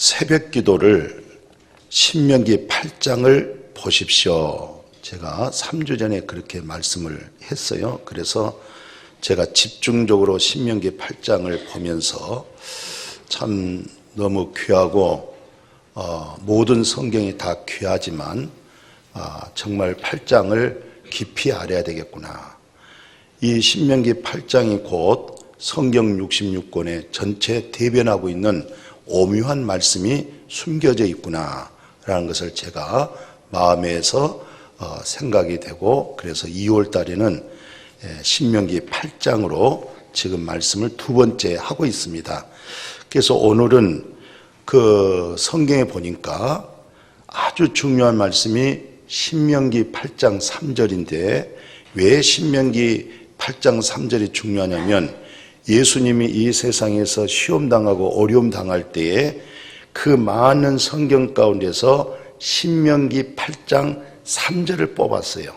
새벽 기도를 신명기 8장을 보십시오. 제가 3주 전에 그렇게 말씀을 했어요. 그래서 제가 집중적으로 신명기 8장을 보면서 참 너무 귀하고 모든 성경이 다 귀하지만 정말 8장을 깊이 알아야 되겠구나. 이 신명기 8장이 곧 성경 66권의 전체 대변하고 있는 오묘한 말씀이 숨겨져 있구나라는 것을 제가 마음에서 생각이 되고, 그래서 2월 달에는 신명기 8장으로 지금 말씀을 두 번째 하고 있습니다. 그래서 오늘은 그 성경에 보니까 아주 중요한 말씀이 신명기 8장 3절인데, 왜 신명기 8장 3절이 중요하냐면, 예수님이 이 세상에서 시험당하고 어려움 당할 때에 그 많은 성경 가운데서 신명기 8장 3절을 뽑았어요.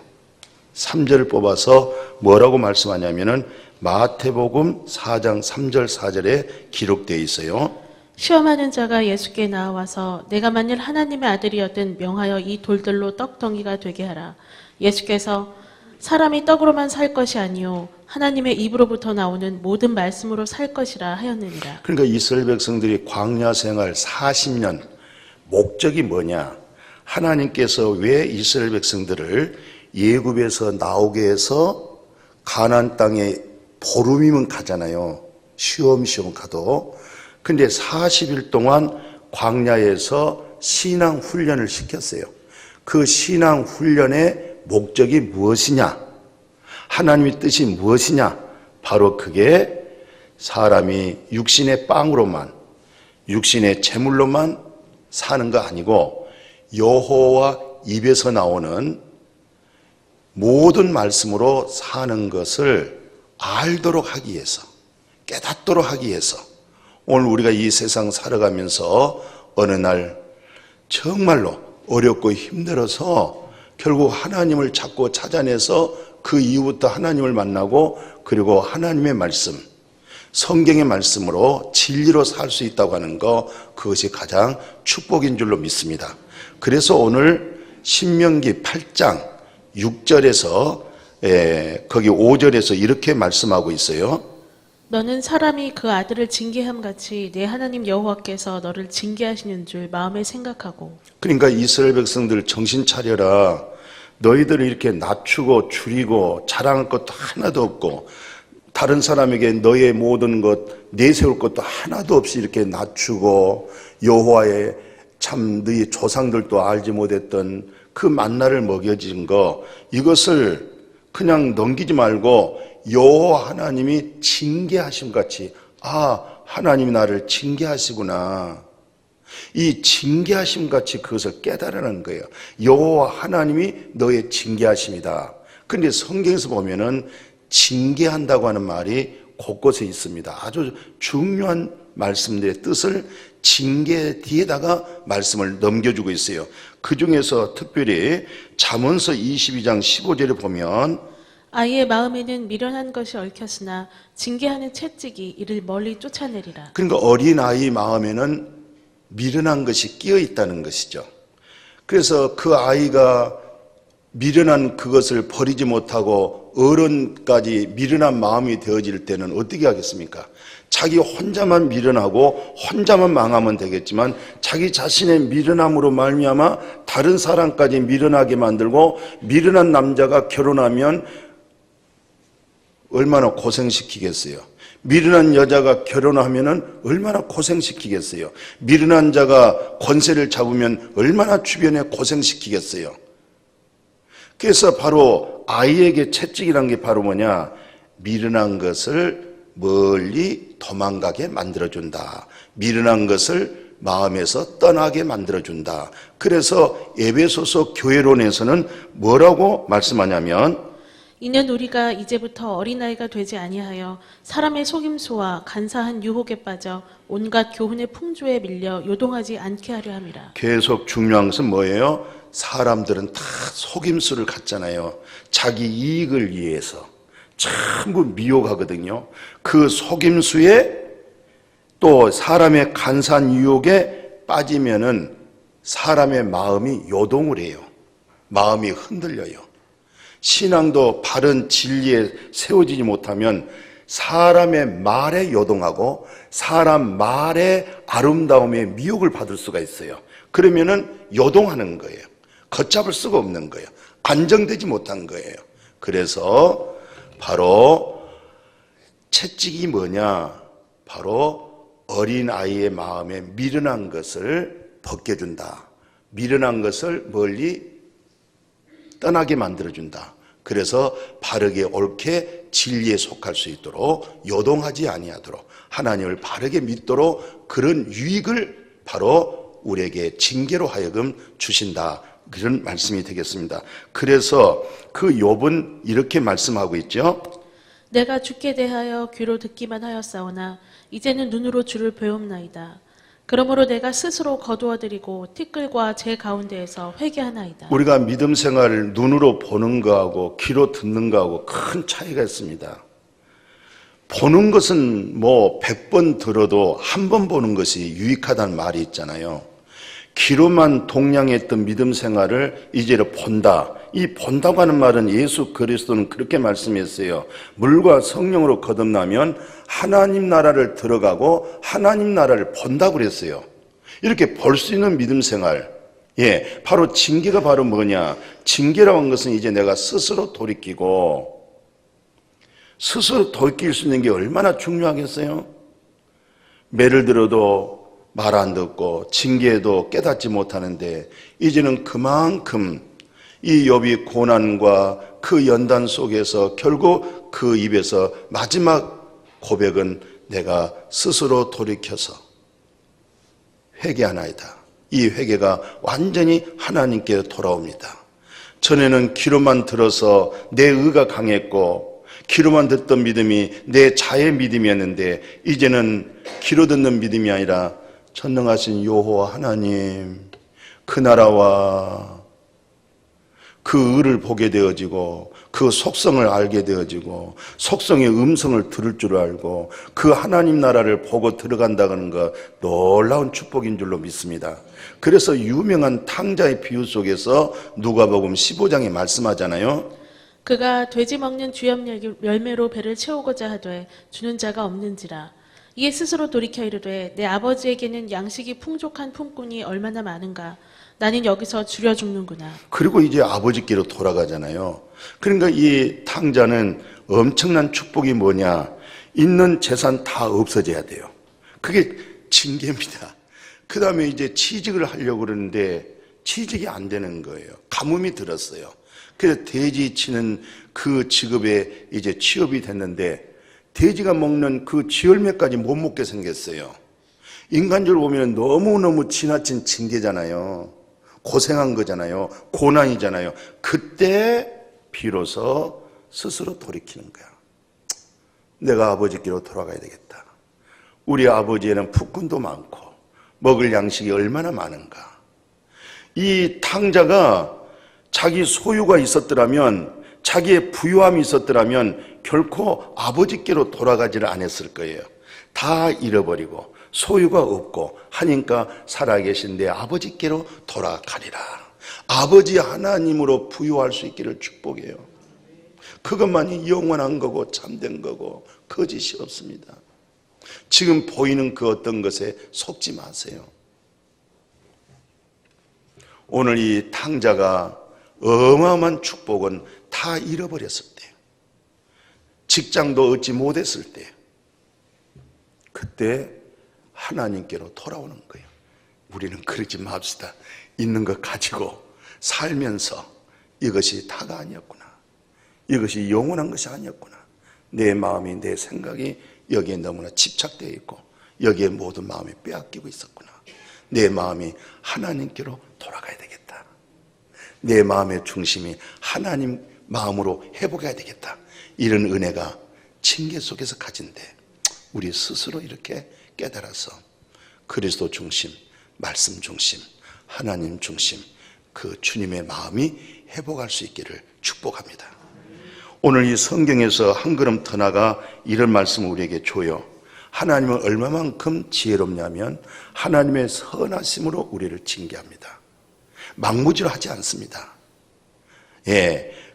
3절을 뽑아서 뭐라고 말씀하냐면은 마태복음 4장 3절 4절에 기록되어 있어요. 시험하는 자가 예수께 나와서 내가 만일 하나님의 아들이었든 명하여 이 돌들로 떡덩이가 되게 하라. 예수께서 사람이 떡으로만 살 것이 아니요 하나님의 입으로부터 나오는 모든 말씀으로 살 것이라 하였느니라. 그러니까 이스라엘 백성들이 광야 생활 40년 목적이 뭐냐? 하나님께서 왜 이스라엘 백성들을 애굽에서 나오게 해서 가나안 땅에 보름이면 가잖아요. 쉬엄쉬엄 가도. 근데 40일 동안 광야에서 신앙 훈련을 시켰어요. 그 신앙 훈련의 목적이 무엇이냐? 하나님의 뜻이 무엇이냐? 바로 그게 사람이 육신의 빵으로만, 육신의 재물로만 사는 거 아니고 여호와 입에서 나오는 모든 말씀으로 사는 것을 알도록 하기 위해서, 깨닫도록 하기 위해서, 오늘 우리가 이 세상 살아가면서 어느 날 정말로 어렵고 힘들어서 결국 하나님을 찾고 찾아내서 그 이후부터 하나님을 만나고, 그리고 하나님의 말씀, 성경의 말씀으로 진리로 살 수 있다고 하는 거, 그것이 가장 축복인 줄로 믿습니다. 그래서 오늘 신명기 8장 6절에서 거기 5절에서 이렇게 말씀하고 있어요. 너는 사람이 그 아들을 징계함 같이 내 하나님 여호와께서 너를 징계하시는 줄 마음에 생각하고. 그러니까 이스라엘 백성들 정신 차려라. 너희들을 이렇게 낮추고 줄이고 자랑할 것도 하나도 없고, 다른 사람에게 너의 모든 것 내세울 것도 하나도 없이 이렇게 낮추고, 여호와의 참 너희 조상들도 알지 못했던 그 만나를 먹여진 거, 이것을 그냥 넘기지 말고 여호와 하나님이 징계하심 같이, 하나님이 나를 징계하시구나, 이 징계하심 같이 그것을 깨달으라는 거예요. 여호와 하나님이 너의 징계하심이다. 그런데 성경에서 보면은 징계한다고 하는 말이 곳곳에 있습니다. 아주 중요한 말씀들의 뜻을 징계 뒤에다가 말씀을 넘겨주고 있어요. 그 중에서 특별히 잠언서 22장 15절에 보면 아이의 마음에는 미련한 것이 얽혔으나 징계하는 채찍이 이를 멀리 쫓아내리라. 그러니까 어린아이 마음에는 미련한 것이 끼어 있다는 것이죠. 그래서 그 아이가 미련한 그것을 버리지 못하고 어른까지 미련한 마음이 되어질 때는 어떻게 하겠습니까? 자기 혼자만 미련하고 혼자만 망하면 되겠지만, 자기 자신의 미련함으로 말미암아 다른 사람까지 미련하게 만들고, 미련한 남자가 결혼하면 얼마나 고생시키겠어요? 미련한 여자가 결혼하면은 얼마나 고생시키겠어요? 미련한 자가 권세를 잡으면 얼마나 주변에 고생시키겠어요? 그래서 바로 아이에게 채찍이란 게 바로 뭐냐? 미련한 것을 멀리 도망가게 만들어준다. 미련한 것을 마음에서 떠나게 만들어준다. 그래서 에베소서 교회론에서는 뭐라고 말씀하냐면, 이는 우리가 이제부터 어린아이가 되지 아니하여 사람의 속임수와 간사한 유혹에 빠져 온갖 교훈의 풍조에 밀려 요동하지 않게 하려 함이라. 계속 중요한 것은 뭐예요? 사람들은 다 속임수를 갖잖아요. 자기 이익을 위해서 전부 미혹하거든요. 그 속임수에 또 사람의 간사한 유혹에 빠지면은 사람의 마음이 요동을 해요. 마음이 흔들려요. 신앙도 바른 진리에 세워지지 못하면 사람의 말에 요동하고 사람 말의 아름다움에 미혹을 받을 수가 있어요. 그러면은 요동하는 거예요. 걷잡을 수가 없는 거예요. 안정되지 못한 거예요. 그래서 바로 채찍이 뭐냐? 바로 어린아이의 마음에 미련한 것을 벗겨준다. 미련한 것을 멀리 떠나게 만들어준다. 그래서 바르게 옳게 진리에 속할 수 있도록 요동하지 아니하도록 하나님을 바르게 믿도록 그런 유익을 바로 우리에게 징계로 하여금 주신다. 그런 말씀이 되겠습니다. 그래서 그 욥은 이렇게 말씀하고 있죠. 내가 주께 대하여 귀로 듣기만 하였사오나 이제는 눈으로 주를 배움나이다. 그러므로 내가 스스로 거두어드리고 티끌과 제 가운데에서 회개하나이다. 우리가 믿음 생활을 눈으로 보는 거하고 귀로 듣는 거하고 큰 차이가 있습니다. 보는 것은 뭐 100번 들어도 한 번 보는 것이 유익하다는 말이 있잖아요. 귀로만 동량했던 믿음 생활을 이제는 본다. 이 본다고 하는 말은 예수 그리스도는 그렇게 말씀했어요. 물과 성령으로 거듭나면 하나님 나라를 들어가고 하나님 나라를 본다고 그랬어요. 이렇게 볼 수 있는 믿음 생활. 예, 바로 징계가 바로 뭐냐? 징계라고 하는 것은 이제 내가 스스로 돌이키고 스스로 돌이킬 수 있는 게 얼마나 중요하겠어요? 매를 들어도 말 안 듣고 징계에도 깨닫지 못하는데 이제는 그만큼 이 욥이 고난과 그 연단 속에서 결국 그 입에서 마지막 고백은 내가 스스로 돌이켜서 회개하나이다. 이 회개가 완전히 하나님께 돌아옵니다. 전에는 귀로만 들어서 내 의가 강했고 귀로만 듣던 믿음이 내 자의 믿음이었는데 이제는 귀로 듣는 믿음이 아니라 전능하신 여호와 하나님 그 나라와 그 의를 보게 되어지고 그 속성을 알게 되어지고 속성의 음성을 들을 줄 알고 그 하나님 나라를 보고 들어간다는 것 놀라운 축복인 줄로 믿습니다. 그래서 유명한 탕자의 비유 속에서 누가복음 15장에 말씀하잖아요. 그가 돼지 먹는 주염 열매로 배를 채우고자 하되 주는 자가 없는지라. 이에 스스로 돌이켜 이르되 내 아버지에게는 양식이 풍족한 품꾼이 얼마나 많은가. 나는 여기서 줄여 죽는구나. 그리고 이제 아버지께로 돌아가잖아요. 그러니까 이 탕자는 엄청난 축복이 뭐냐? 있는 재산 다 없어져야 돼요. 그게 징계입니다. 그 다음에 이제 취직을 하려고 그러는데 취직이 안 되는 거예요. 가뭄이 들었어요. 그래서 돼지 치는 그 직업에 이제 취업이 됐는데 돼지가 먹는 그 쥐열매까지 못 먹게 생겼어요. 인간적으로 보면 너무너무 지나친 징계잖아요. 고생한 거잖아요. 고난이잖아요. 그때 비로소 스스로 돌이키는 거야. 내가 아버지께로 돌아가야 되겠다. 우리 아버지에는 품꾼도 많고 먹을 양식이 얼마나 많은가. 이 탕자가 자기 소유가 있었더라면 자기의 부유함이 있었더라면 결코 아버지께로 돌아가지를 않았을 거예요. 다 잃어버리고 소유가 없고 하니까 살아계신 내 아버지께로 돌아가리라. 아버지 하나님으로 부유할 수 있기를 축복해요. 그것만이 영원한 거고 참된 거고 거짓이 없습니다. 지금 보이는 그 어떤 것에 속지 마세요. 오늘 이 탕자가 어마어마한 축복은 다 잃어버렸을 때, 직장도 얻지 못했을 때, 그때 하나님께로 돌아오는 거예요. 우리는 그러지 맙시다. 있는 것 가지고 살면서 이것이 다가 아니었구나. 이것이 영원한 것이 아니었구나. 내 마음이, 내 생각이 여기에 너무나 집착되어 있고 여기에 모든 마음이 빼앗기고 있었구나. 내 마음이 하나님께로 돌아가야 되겠다. 내 마음의 중심이 하나님 마음으로 회복해야 되겠다. 이런 은혜가 징계 속에서 가진대. 우리 스스로 이렇게 깨달아서 그리스도 중심, 말씀 중심, 하나님 중심, 그 주님의 마음이 회복할 수 있기를 축복합니다. 오늘 이 성경에서 한 걸음 더 나가 이런 말씀을 우리에게 줘요. 하나님은 얼마만큼 지혜롭냐면 하나님의 선하심으로 우리를 징계합니다. 막무지로 하지 않습니다.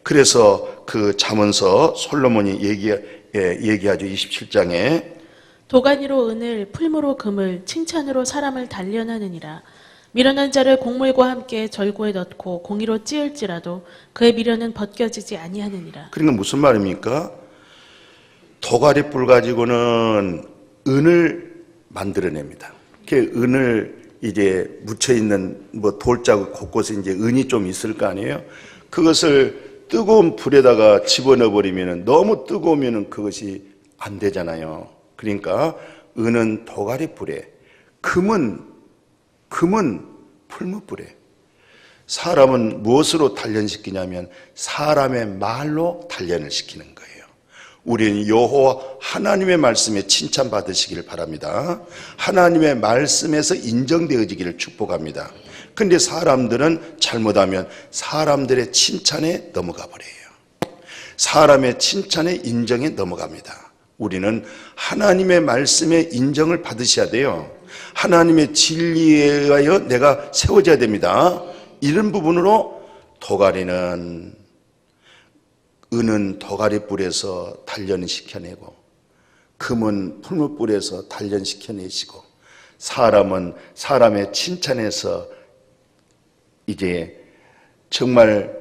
그래서 그 잠언서 솔로몬이 얘기하죠. 27장에 도가니로 은을, 풀무로 금을, 칭찬으로 사람을 단련하느니라. 미련한 자를 곡물과 함께 절구에 넣고 공의로 찌을지라도 그의 미련은 벗겨지지 아니하느니라. 그러니까 무슨 말입니까? 도가리 뿔 가지고는 은을 만들어냅니다. 그 은을 이제 묻혀 있는 뭐 돌자국 곳곳에 이제 은이 좀 있을 거 아니에요? 그것을 뜨거운 불에다가 집어넣어 버리면 너무 뜨거우면 그것이 안 되잖아요. 그러니까 은은 도가리 뿔에, 금은 풀무불에. 사람은 무엇으로 단련시키냐면 사람의 말로 단련을 시키는 거예요. 우리는 여호와 하나님의 말씀에 칭찬받으시기를 바랍니다. 하나님의 말씀에서 인정되어지기를 축복합니다. 근데 사람들은 잘못하면 사람들의 칭찬에 넘어가 버려요. 사람의 칭찬에 인정에 넘어갑니다. 우리는 하나님의 말씀에 인정을 받으셔야 돼요. 하나님의 진리에 의하여 내가 세워져야 됩니다. 이런 부분으로 은은 도가리 뿔에서 단련시켜내고 금은 풀무불에서 단련시켜내시고 사람은 사람의 칭찬에서 이제 정말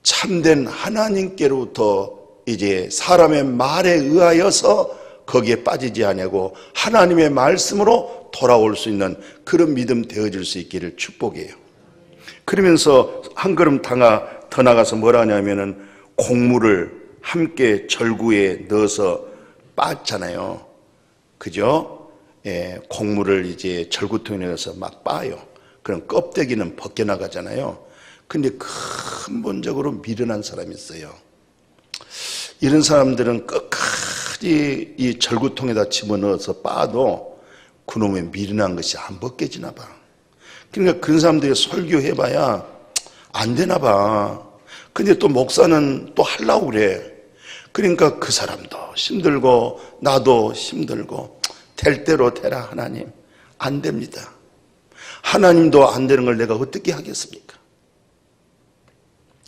참된 하나님께로부터 이제 사람의 말에 의하여서 거기에 빠지지 아니하고 하나님의 말씀으로 돌아올 수 있는 그런 믿음 되어질 수 있기를 축복해요. 그러면서 한 걸음 더 나가서 뭐라 하냐면은 곡물을 함께 절구에 넣어서 빻잖아요. 그죠? 곡물을 이제 절구통에 넣어서 막 빻아요. 그럼 껍데기는 벗겨나가잖아요. 근데 근본적으로 미련한 사람이 있어요. 이런 사람들은 끝까지 이 절구통에다 집어넣어서 빻아도 그놈의 미련한 것이 안 벗겨지나 봐. 그러니까 그런 사람들이 설교해봐야 안 되나 봐. 근데 또 목사는 또 하려고 그래. 그러니까 그 사람도 힘들고 나도 힘들고 될 대로 되라 하나님. 안 됩니다. 하나님도 안 되는 걸 내가 어떻게 하겠습니까?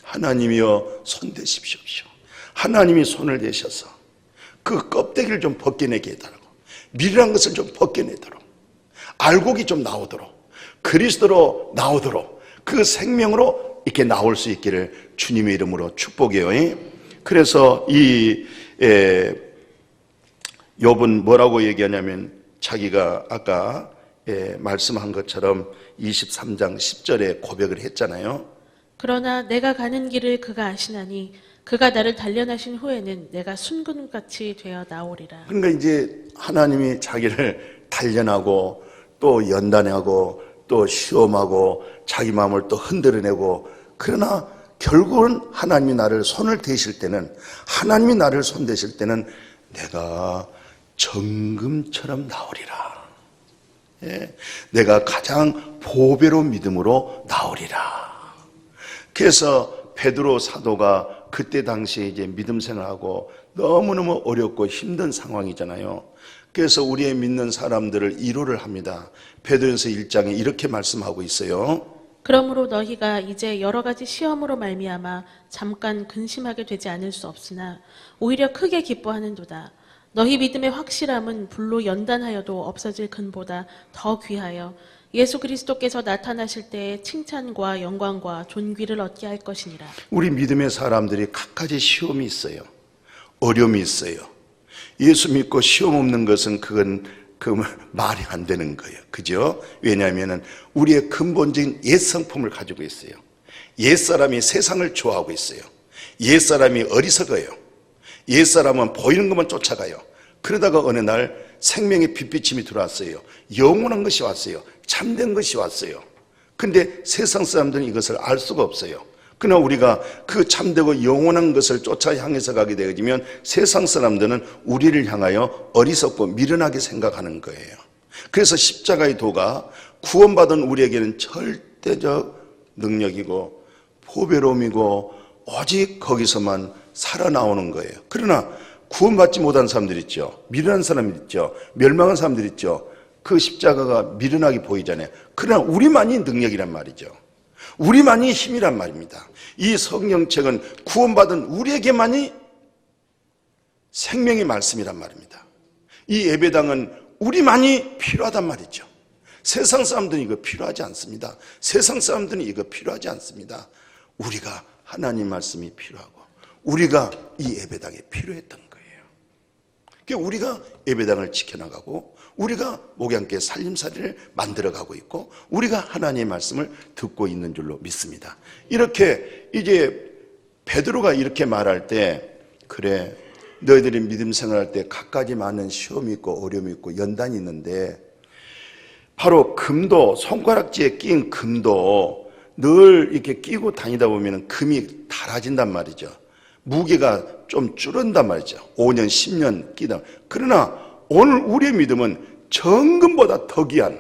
하나님이여 손 대십시오. 하나님이 손을 대셔서 그 껍데기를 좀 벗겨내게 해달라고, 미련한 것을 좀 벗겨내도록, 알곡이 좀 나오도록, 그리스도로 나오도록, 그 생명으로 이렇게 나올 수 있기를 주님의 이름으로 축복해요. 그래서 욥은 뭐라고 얘기하냐면 자기가 아까 말씀한 것처럼 23장 10절에 고백을 했잖아요. 그러나 내가 가는 길을 그가 아시나니 그가 나를 단련하신 후에는 내가 순금같이 되어 나오리라. 그러니까 이제 하나님이 자기를 단련하고 또 연단하고 또 시험하고 자기 마음을 또 흔들어내고, 그러나 결국은 하나님이 나를 손을 대실 때는, 하나님이 나를 손 대실 때는 내가 정금처럼 나오리라. 내가 가장 보배로운 믿음으로 나오리라. 그래서 베드로 사도가 그때 당시에 이제 믿음 생활하고 너무너무 어렵고 힘든 상황이잖아요. 그래서 우리의 믿는 사람들을 위로를 합니다. 베드로전서 1장에 이렇게 말씀하고 있어요. 그러므로 너희가 이제 여러 가지 시험으로 말미암아 잠깐 근심하게 되지 않을 수 없으나 오히려 크게 기뻐하는도다. 너희 믿음의 확실함은 불로 연단하여도 없어질 금보다 더 귀하여 예수 그리스도께서 나타나실 때에 칭찬과 영광과 존귀를 얻게 할 것이니라. 우리 믿음의 사람들이 각가지 시험이 있어요. 어려움이 있어요. 예수 믿고 시험 없는 것은 그건 말이 안 되는 거예요. 그죠? 왜냐하면 우리의 근본적인 옛 성품을 가지고 있어요. 옛사람이 세상을 좋아하고 있어요. 옛사람이 어리석어요. 옛사람은 보이는 것만 쫓아가요. 그러다가 어느 날 생명의 빛비침이 들어왔어요. 영원한 것이 왔어요. 참된 것이 왔어요. 근데 세상 사람들은 이것을 알 수가 없어요. 그러나 우리가 그 참되고 영원한 것을 쫓아 향해서 가게 되어지면 세상 사람들은 우리를 향하여 어리석고 미련하게 생각하는 거예요. 그래서 십자가의 도가 구원받은 우리에게는 절대적 능력이고 보배로움이고 오직 거기서만 살아나오는 거예요. 그러나 구원받지 못한 사람들 있죠. 미련한 사람들 있죠. 멸망한 사람들 있죠. 그 십자가가 미련하게 보이잖아요. 그러나 우리만이 능력이란 말이죠. 우리만이 힘이란 말입니다. 이 성경책은 구원받은 우리에게만이 생명의 말씀이란 말입니다. 이 예배당은 우리만이 필요하단 말이죠. 세상 사람들은 이거 필요하지 않습니다. 세상 사람들은 이거 필요하지 않습니다. 우리가 하나님 말씀이 필요하고 우리가 이 예배당에 필요했던 거예요. 그러니까 우리가 예배당을 지켜나가고 우리가 목양교회 살림살이를 만들어가고 있고 우리가 하나님의 말씀을 듣고 있는 줄로 믿습니다. 이렇게 이제 베드로가 이렇게 말할 때 그래 너희들이 믿음 생활할 때 갖가지 많은 시험이 있고 어려움이 있고 연단이 있는데 바로 금도 손가락지에 낀 금도 늘 이렇게 끼고 다니다 보면 금이 닳아진단 말이죠. 무게가 좀 줄은단 말이죠. 5년 10년 끼다. 그러나 오늘 우리의 믿음은 정금보다 더 귀한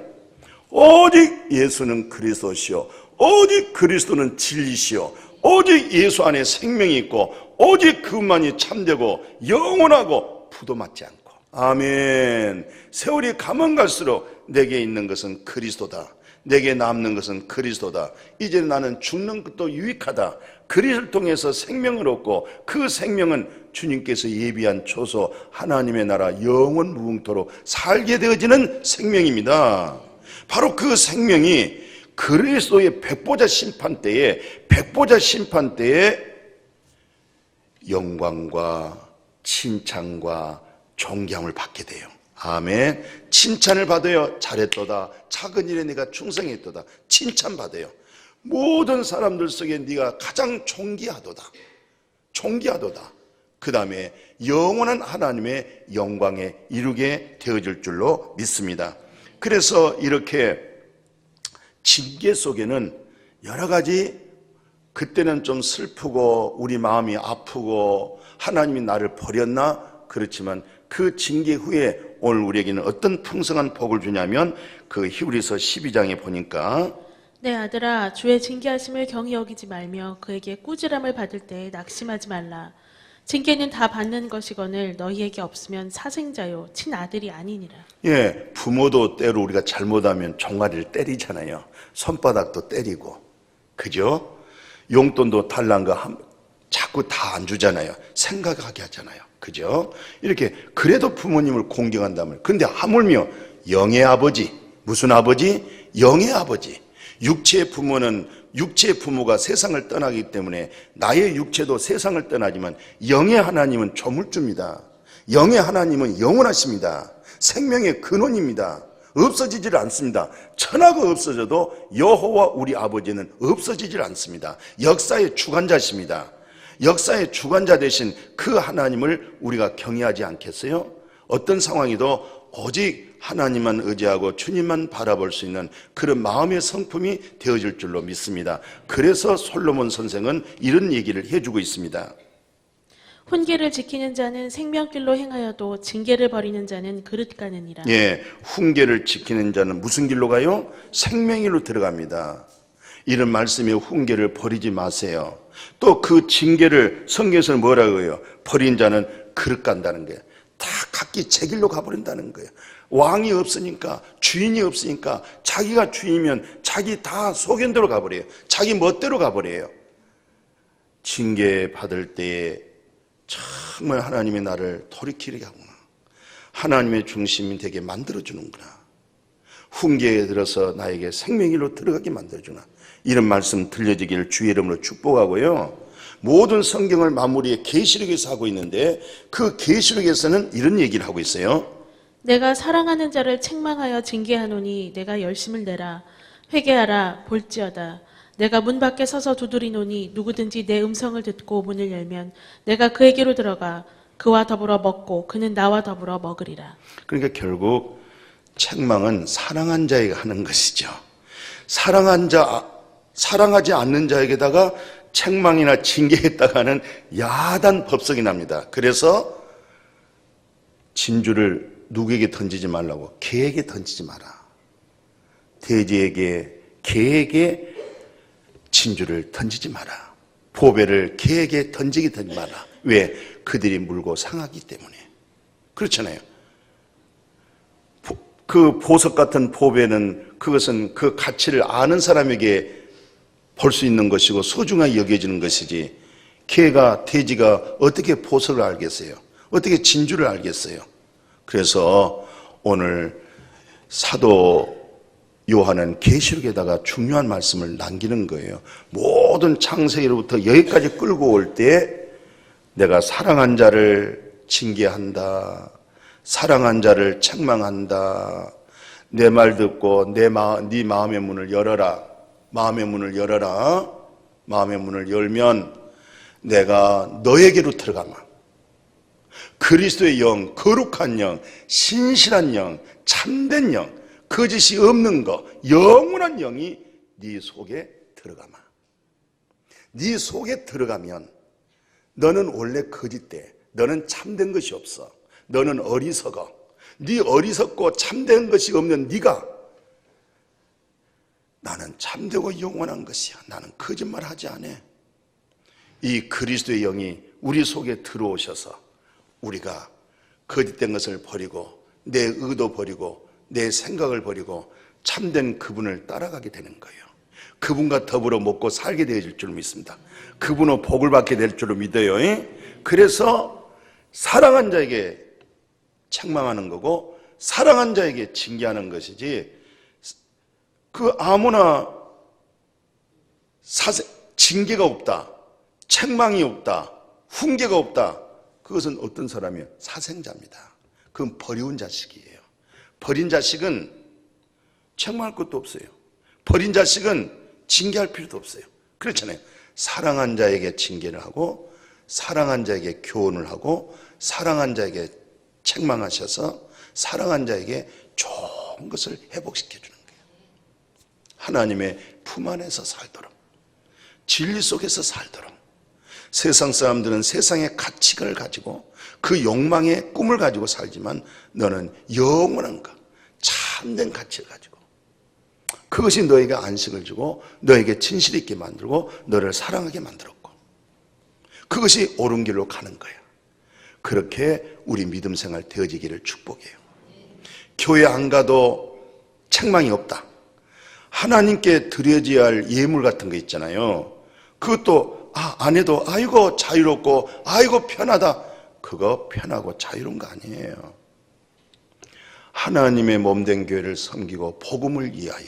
오직 예수는 그리스도시요 오직 그리스도는 진리시요 오직 예수 안에 생명이 있고 오직 그분만이 참되고 영원하고 부도 맞지 않고 아멘. 세월이 가면 갈수록 내게 있는 것은 그리스도다. 내게 남는 것은 그리스도다. 이제 나는 죽는 것도 유익하다. 그리스도를 통해서 생명을 얻고 그 생명은 주님께서 예비한 초소 하나님의 나라 영원 무궁토록 살게 되어지는 생명입니다. 바로 그 생명이 그리스도의 백보자 심판 때에 영광과 칭찬과 존경을 받게 돼요. 아멘. 칭찬을 받아요. 잘했도다. 작은 일에 네가 충성했도다. 칭찬받아요. 모든 사람들 속에 네가 가장 존귀하도다. 그 다음에 영원한 하나님의 영광에 이루게 되어질 줄로 믿습니다. 그래서 이렇게 징계 속에는 여러 가지 그때는 좀 슬프고 우리 마음이 아프고 하나님이 나를 버렸나? 그렇지만 그 징계 후에 오늘 우리에게는 어떤 풍성한 복을 주냐면 그 히브리서 12장에 보니까 내 아들아 주의 징계하심을 경히 여기지 말며 그에게 꾸지람을 받을 때 낙심하지 말라. 징계는 다 받는 것이거늘 너희에게 없으면 사생자요 친아들이 아니니라. 예, 부모도 때로 우리가 잘못하면 종아리를 때리잖아요. 손바닥도 때리고 그죠? 용돈도 달란 거 자꾸 다 안 주잖아요. 생각하게 하잖아요. 그죠? 이렇게 그래도 부모님을 공경한다면 근데 하물며 영의 아버지 무슨 아버지? 영의 아버지. 육체의 부모가 세상을 떠나기 때문에 나의 육체도 세상을 떠나지만 영의 하나님은 조물주입니다. 영의 하나님은 영원하십니다. 생명의 근원입니다. 없어지질 않습니다. 천하가 없어져도 여호와 우리 아버지는 없어지질 않습니다. 역사의 주관자십니다. 역사의 주관자 되신 그 하나님을 우리가 경외하지 않겠어요? 어떤 상황이도 오직 하나님만 의지하고 주님만 바라볼 수 있는 그런 마음의 성품이 되어질 줄로 믿습니다. 그래서 솔로몬 선생은 이런 얘기를 해주고 있습니다. 훈계를 지키는 자는 생명길로 행하여도 징계를 버리는 자는 그릇 가느니라. 예, 훈계를 지키는 자는 무슨 길로 가요? 생명길로 들어갑니다. 이런 말씀에 훈계를 버리지 마세요. 또 그 징계를 성경에서는 뭐라고 해요? 버린 자는 그릇 간다는 거예요. 다 각기 제 길로 가버린다는 거예요. 왕이 없으니까 주인이 없으니까 자기가 주인이면 자기 다 소견대로 가버려요. 자기 멋대로 가버려요. 징계 받을 때에 정말 하나님이 나를 돌이키게 하구나. 하나님의 중심이 되게 만들어주는구나. 훈계에 들어서 나에게 생명길로 들어가게 만들어주나. 이런 말씀 들려지기를 주의 이름으로 축복하고요. 모든 성경을 마무리에 계시록에서 하고 있는데 그 계시록에서는 이런 얘기를 하고 있어요. 내가 사랑하는 자를 책망하여 징계하노니 내가 열심을 내라. 회개하라 볼지어다. 내가 문 밖에 서서 두드리노니 누구든지 내 음성을 듣고 문을 열면 내가 그에게로 들어가 그와 더불어 먹고 그는 나와 더불어 먹으리라. 그러니까 결국 책망은 사랑한 자에게 하는 것이죠. 사랑하지 않는 자에게다가 책망이나 징계했다가는 야단 법석이 납니다. 그래서 진주를 누구에게 던지지 말라고? 개에게 던지지 마라. 돼지에게, 개에게 진주를 던지지 마라. 보배를 개에게 던지게 되지 마라. 왜? 그들이 물고 상하기 때문에. 그렇잖아요. 그 보석 같은 보배는 그것은 그 가치를 아는 사람에게 볼 수 있는 것이고 소중하게 여겨지는 것이지, 개가, 돼지가 어떻게 보석을 알겠어요? 어떻게 진주를 알겠어요? 그래서 오늘 사도 요한은 계시록에다가 중요한 말씀을 남기는 거예요. 모든 창세기로부터 여기까지 끌고 올 때 내가 사랑한 자를 징계한다, 사랑한 자를 책망한다, 내 말 듣고 네 마음의 문을 열어라. 마음의 문을 열어라. 마음의 문을 열면 내가 너에게로 들어가마. 그리스도의 영, 거룩한 영, 신실한 영, 참된 영, 거짓이 없는 것, 영원한 영이 네 속에 들어가마. 네 속에 들어가면 너는 원래 거짓돼. 너는 참된 것이 없어. 너는 어리석어. 네 어리석고 참된 것이 없는 네가 나는 참되고 영원한 것이야. 나는 거짓말하지 않아. 이 그리스도의 영이 우리 속에 들어오셔서 우리가 거짓된 것을 버리고 내 의도 버리고 내 생각을 버리고 참된 그분을 따라가게 되는 거예요. 그분과 더불어 먹고 살게 되어질 줄 믿습니다. 그분은 복을 받게 될 줄로 믿어요. 그래서 사랑한 자에게 책망하는 거고 사랑한 자에게 징계하는 것이지, 그 아무나 징계가 없다, 책망이 없다, 훈계가 없다, 그것은 어떤 사람이에요? 사생자입니다. 그건 버려온 자식이에요. 버린 자식은 책망할 것도 없어요. 버린 자식은 징계할 필요도 없어요. 그렇잖아요. 사랑한 자에게 징계를 하고 사랑한 자에게 교훈을 하고 사랑한 자에게 책망하셔서 사랑한 자에게 좋은 것을 회복시켜 주는 거예요. 하나님의 품 안에서 살도록, 진리 속에서 살도록. 세상 사람들은 세상의 가치관을 가지고 그 욕망의 꿈을 가지고 살지만 너는 영원한 것, 참된 가치를 가지고, 그것이 너에게 안식을 주고 너에게 진실 있게 만들고 너를 사랑하게 만들었고, 그것이 옳은 길로 가는 거야. 그렇게 우리 믿음 생활 되어지기를 축복해요. 교회 안 가도 책망이 없다. 하나님께 드려져야 할 예물 같은 거 있잖아요. 그것도 안 해도 아이고 자유롭고 아이고 편하다. 그거 편하고 자유로운 거 아니에요. 하나님의 몸된 교회를 섬기고 복음을 위하여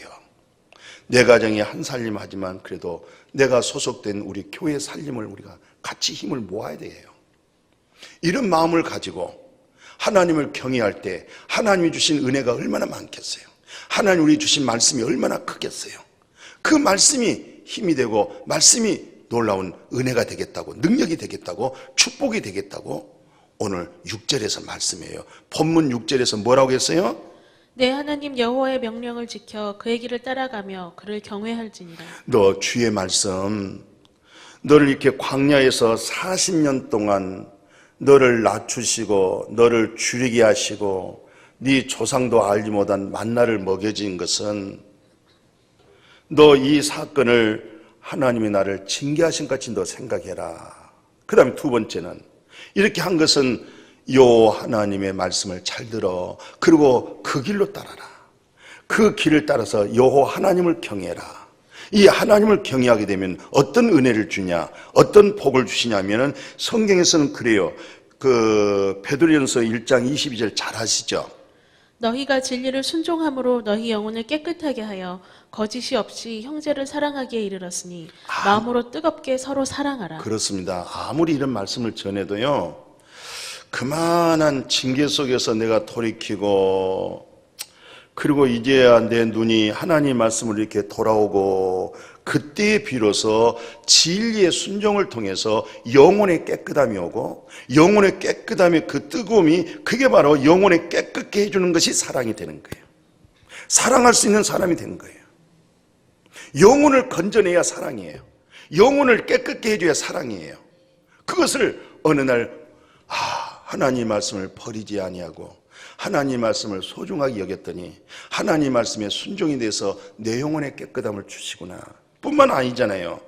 내 가정이 한 살림 하지만 그래도 내가 소속된 우리 교회 살림을 우리가 같이 힘을 모아야 돼요. 이런 마음을 가지고 하나님을 경외할 때 하나님이 주신 은혜가 얼마나 많겠어요. 하나님 우리 주신 말씀이 얼마나 크겠어요. 그 말씀이 힘이 되고 말씀이 놀라운 은혜가 되겠다고, 능력이 되겠다고, 축복이 되겠다고 오늘 6절에서 말씀이에요. 본문 6절에서 뭐라고 했어요? 내 하나님 여호와의 명령을 지켜 그의 길을 따라가며 그를 경외할지니라. 너 주의 말씀, 너를 이렇게 광야에서 40년 동안 너를 낮추시고 너를 줄이게 하시고 네 조상도 알지 못한 만나를 먹여진 것은 너 이 사건을 하나님이 나를 징계하신 같이 너 생각해라. 그 다음에 두 번째는 이렇게 한 것은 요 하나님의 말씀을 잘 들어. 그리고 그 길로 따라라. 그 길을 따라서 여호와 하나님을 경외해라. 이 하나님을 경외하게 되면 어떤 은혜를 주냐, 어떤 복을 주시냐면은 성경에서는 그래요. 그 베드로전서 1장 22절 잘 아시죠? 너희가 진리를 순종함으로 너희 영혼을 깨끗하게 하여 거짓이 없이 형제를 사랑하기에 이르렀으니 마음으로 뜨겁게 서로 사랑하라. 그렇습니다. 아무리 이런 말씀을 전해도요, 그만한 징계 속에서 내가 돌이키고 그리고 이제야 내 눈이 하나님 말씀을 이렇게 돌아오고 그때 비로소 진리의 순종을 통해서 영혼의 깨끗함이 오고 영혼의 깨끗함의 그 뜨거움이, 그게 바로 영혼의 깨끗게 해주는 것이 사랑이 되는 거예요. 사랑할 수 있는 사람이 되는 거예요. 영혼을 건져내야 사랑이에요. 영혼을 깨끗게 해줘야 사랑이에요. 그것을 어느 날 하나님 말씀을 버리지 아니하고 하나님 말씀을 소중하게 여겼더니 하나님 말씀에 순종이 돼서 내 영혼의 깨끗함을 주시구나 뿐만 아니잖아요.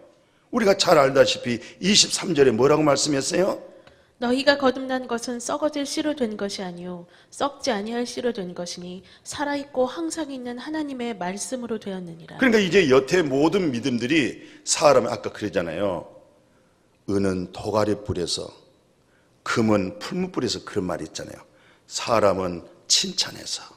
우리가 잘 알다시피 23절에 뭐라고 말씀했어요? 너희가 거듭난 것은 썩어질 씨로 된 것이 아니요 썩지 아니할 씨로 된 것이니 살아있고 항상 있는 하나님의 말씀으로 되었느니라. 그러니까 이제 여태 모든 믿음들이 사람이 아까 그러잖아요. 은은 도가리 뿔에서 금은 풀무 뿔에서 그런 말이 있잖아요. 사람은 칭찬해서.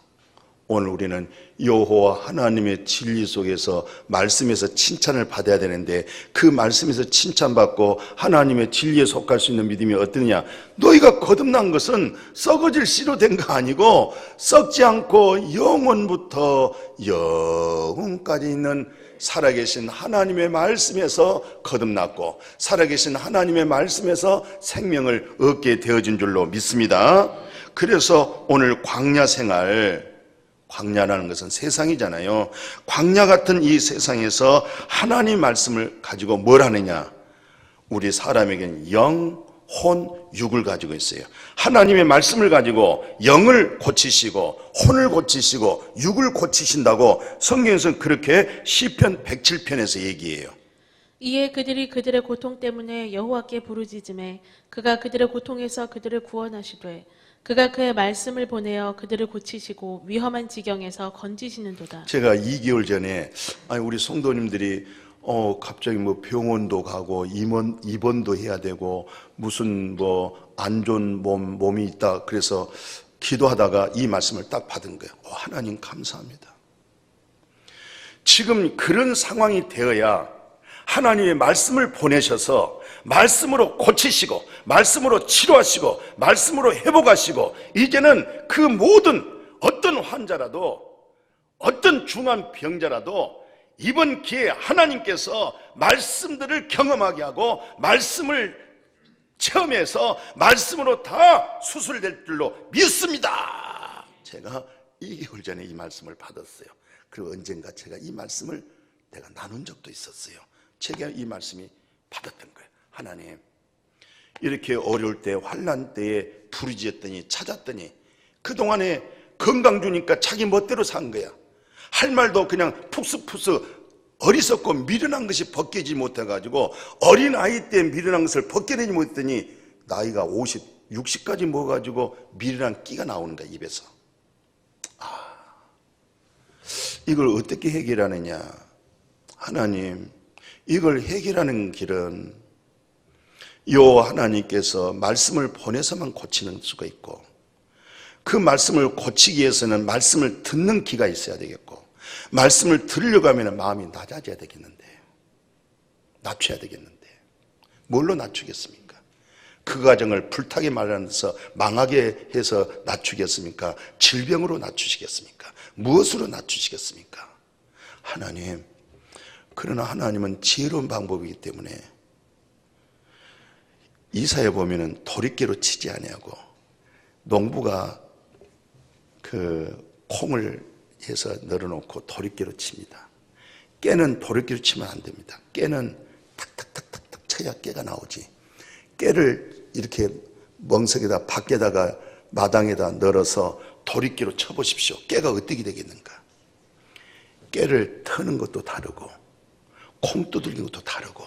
오늘 우리는 여호와 하나님의 진리 속에서 말씀에서 칭찬을 받아야 되는데 그 말씀에서 칭찬받고 하나님의 진리에 속할 수 있는 믿음이 어떠냐? 너희가 거듭난 것은 썩어질 씨로 된 거 아니고 썩지 않고 영원부터 영원까지 있는 살아계신 하나님의 말씀에서 거듭났고 살아계신 하나님의 말씀에서 생명을 얻게 되어진 줄로 믿습니다. 그래서 오늘 광야 생활, 광야라는 것은 세상이잖아요. 광야 같은 이 세상에서 하나님 말씀을 가지고 뭘 하느냐? 우리 사람에게는 영, 혼, 육을 가지고 있어요. 하나님의 말씀을 가지고 영을 고치시고 혼을 고치시고 육을 고치신다고 성경에서는 그렇게 시편 107편에서 얘기해요. 이에 그들이 그들의 고통 때문에 여호와께 부르짖음에 그가 그들의 고통에서 그들을 구원하시되 그가 그의 말씀을 보내어 그들을 고치시고 위험한 지경에서 건지시는도다. 제가 2개월 전에 우리 성도님들이 갑자기 뭐 병원도 가고 입원도 해야 되고 무슨 뭐 안 좋은 몸이 있다 그래서 기도하다가 이 말씀을 딱 받은 거예요. 하나님 감사합니다. 지금 그런 상황이 되어야 하나님의 말씀을 보내셔서 말씀으로 고치시고 말씀으로 치료하시고 말씀으로 회복하시고 이제는 그 모든 어떤 환자라도 어떤 중한 병자라도 이번 기회에 하나님께서 말씀들을 경험하게 하고 말씀을 체험해서 말씀으로 다 수술될 줄로 믿습니다. 제가 2개월 전에 이 말씀을 받았어요. 그리고 언젠가 제가 이 말씀을 내가 나눈 적도 있었어요. 제가 이 말씀이 받았던 거예요. 하나님, 이렇게 어려울 때 환난 때에 부르짖었더니 찾았더니 그동안에 건강 주니까 자기 멋대로 산 거야. 할 말도 그냥 푹스푹스 어리석고 미련한 것이 벗기지 못해가지고 어린아이 때 미련한 것을 벗겨내지 못했더니 나이가 50, 60까지 먹어가지고 미련한 끼가 나오는 거야, 입에서. 이걸 어떻게 해결하느냐? 하나님, 이걸 해결하는 길은 여호와 하나님께서 말씀을 보내서만 고치는 수가 있고 그 말씀을 고치기 위해서는 말씀을 듣는 귀가 있어야 되겠고 말씀을 들으려고 하면 마음이 낮아져야 되겠는데 낮춰야 되겠는데 뭘로 낮추겠습니까? 그 가정을 불타게 말하면서 망하게 해서 낮추겠습니까? 질병으로 낮추시겠습니까? 무엇으로 낮추시겠습니까? 하나님, 그러나 하나님은 지혜로운 방법이기 때문에 이사야 보면은 도리깨로 치지 아니하고 농부가 그 콩을 해서 널어놓고 도리깨로 칩니다. 깨는 도리깨로 치면 안 됩니다. 깨는 탁탁탁탁탁 쳐야 깨가 나오지. 깨를 이렇게 멍석에다 밖에다가 마당에다 널어서 도리깨로 쳐보십시오. 깨가 어떻게 되겠는가? 깨를 터는 것도 다르고 콩 두들기는 것도 다르고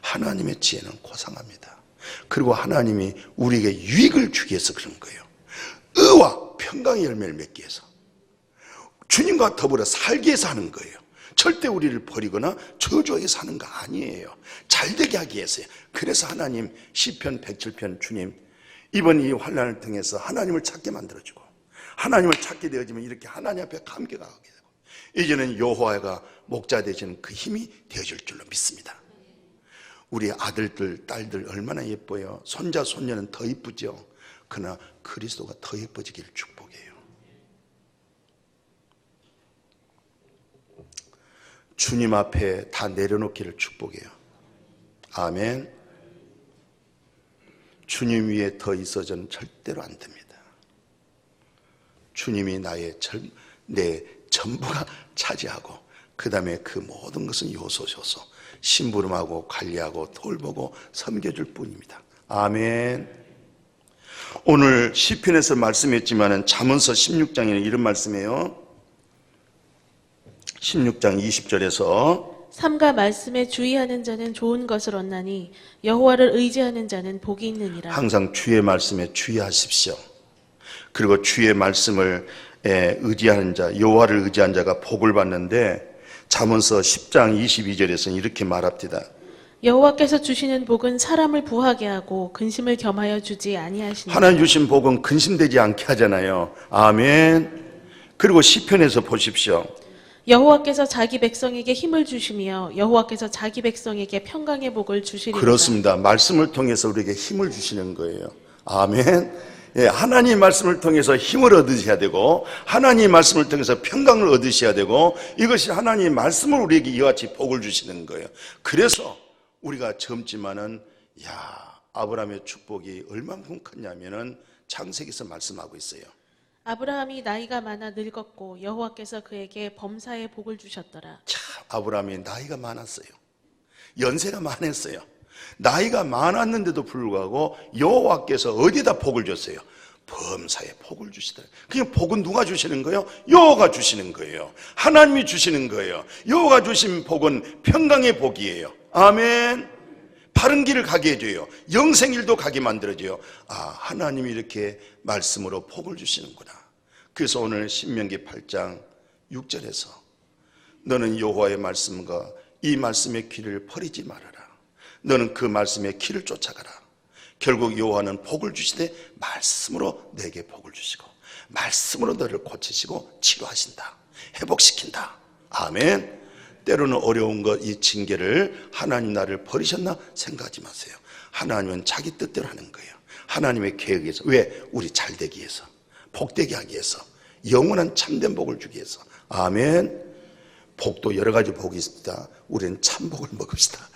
하나님의 지혜는 고상합니다. 그리고 하나님이 우리에게 유익을 주기 위해서 그런 거예요. 의와 평강의 열매를 맺기 위해서 주님과 더불어 살기 위해서 하는 거예요. 절대 우리를 버리거나 저주하게 사는 거 아니에요. 잘되게 하기 위해서요. 그래서 하나님 시편 107편 주님 이번 이 환난을 통해서 하나님을 찾게 만들어주고 하나님을 찾게 되어지면 이렇게 하나님 앞에 감격하게 되고 이제는 여호와가 목자 되시는 그 힘이 되어질 줄로 믿습니다. 우리 아들들 딸들 얼마나 예뻐요. 손자 손녀는 더 예쁘죠. 그러나 그리스도가 더 예뻐지길 축복해요. 주님 앞에 다 내려놓기를 축복해요. 아멘. 주님 위에 더 있어서는 절대로 안 됩니다. 주님이 내 전부가 차지하고 그 다음에 그 모든 것은 요소 심부름하고 관리하고 돌보고 섬겨줄 뿐입니다. 아멘. 오늘 시편에서 말씀했지만은 잠언서 16장에는 이런 말씀이에요. 16장 20절에서 삼가 말씀에 주의하는 자는 좋은 것을 얻나니 여호와를 의지하는 자는 복이 있느니라. 항상 주의 말씀에 주의하십시오. 그리고 주의 말씀을 의지하는 자, 여호와를 의지한 자가 복을 받는데 잠언서 10장 22절에서는 이렇게 말합니다. 여호와께서 주시는 복은 사람을 부하게 하고 근심을 겸하여 주지 아니하시니라. 하나님 주신 복은 근심되지 않게 하잖아요. 아멘. 그리고 시편에서 보십시오. 여호와께서 자기 백성에게 힘을 주시며 여호와께서 자기 백성에게 평강의 복을 주시리라. 그렇습니다. 말씀을 통해서 우리에게 힘을 주시는 거예요. 아멘. 예, 하나님 말씀을 통해서 힘을 얻으셔야 되고 하나님 말씀을 통해서 평강을 얻으셔야 되고 이것이 하나님 말씀을 우리에게 이와 같이 복을 주시는 거예요. 그래서 우리가 젊지만은 아브라함의 축복이 얼마만큼 컸냐면은 창세기에서 말씀하고 있어요. 아브라함이 나이가 많아 늙었고 여호와께서 그에게 범사의 복을 주셨더라. 아브라함이 나이가 많았어요. 연세가 많았어요. 나이가 많았는데도 불구하고 여호와께서 어디다 복을 줬어요? 범사에 복을 주시더라. 그냥 복은 누가 주시는 거예요? 여호와가 주시는 거예요. 하나님이 주시는 거예요. 여호와가 주신 복은 평강의 복이에요. 아멘. 바른 길을 가게 해줘요. 영생길도 가게 만들어줘요. 하나님이 이렇게 말씀으로 복을 주시는구나. 그래서 오늘 신명기 8장 6절에서 너는 여호와의 말씀과 이 말씀의 길을 버리지 말아라. 너는 그 말씀의 길을 쫓아가라. 결국 여호와는 복을 주시되 말씀으로 내게 복을 주시고 말씀으로 너를 고치시고 치료하신다. 회복시킨다. 아멘. 때로는 어려운 것, 이 징계를 하나님 나를 버리셨나 생각하지 마세요. 하나님은 자기 뜻대로 하는 거예요. 하나님의 계획에서. 왜? 우리 잘되기 위해서, 복되게 하기 위해서, 영원한 참된 복을 주기 위해서. 아멘. 복도 여러 가지 복이 있습니다. 우리는 참복을 먹읍시다.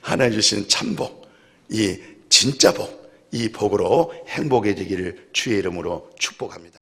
하나님 주시는 참복, 이 진짜 복, 이 복으로 행복해지기를 주의 이름으로 축복합니다.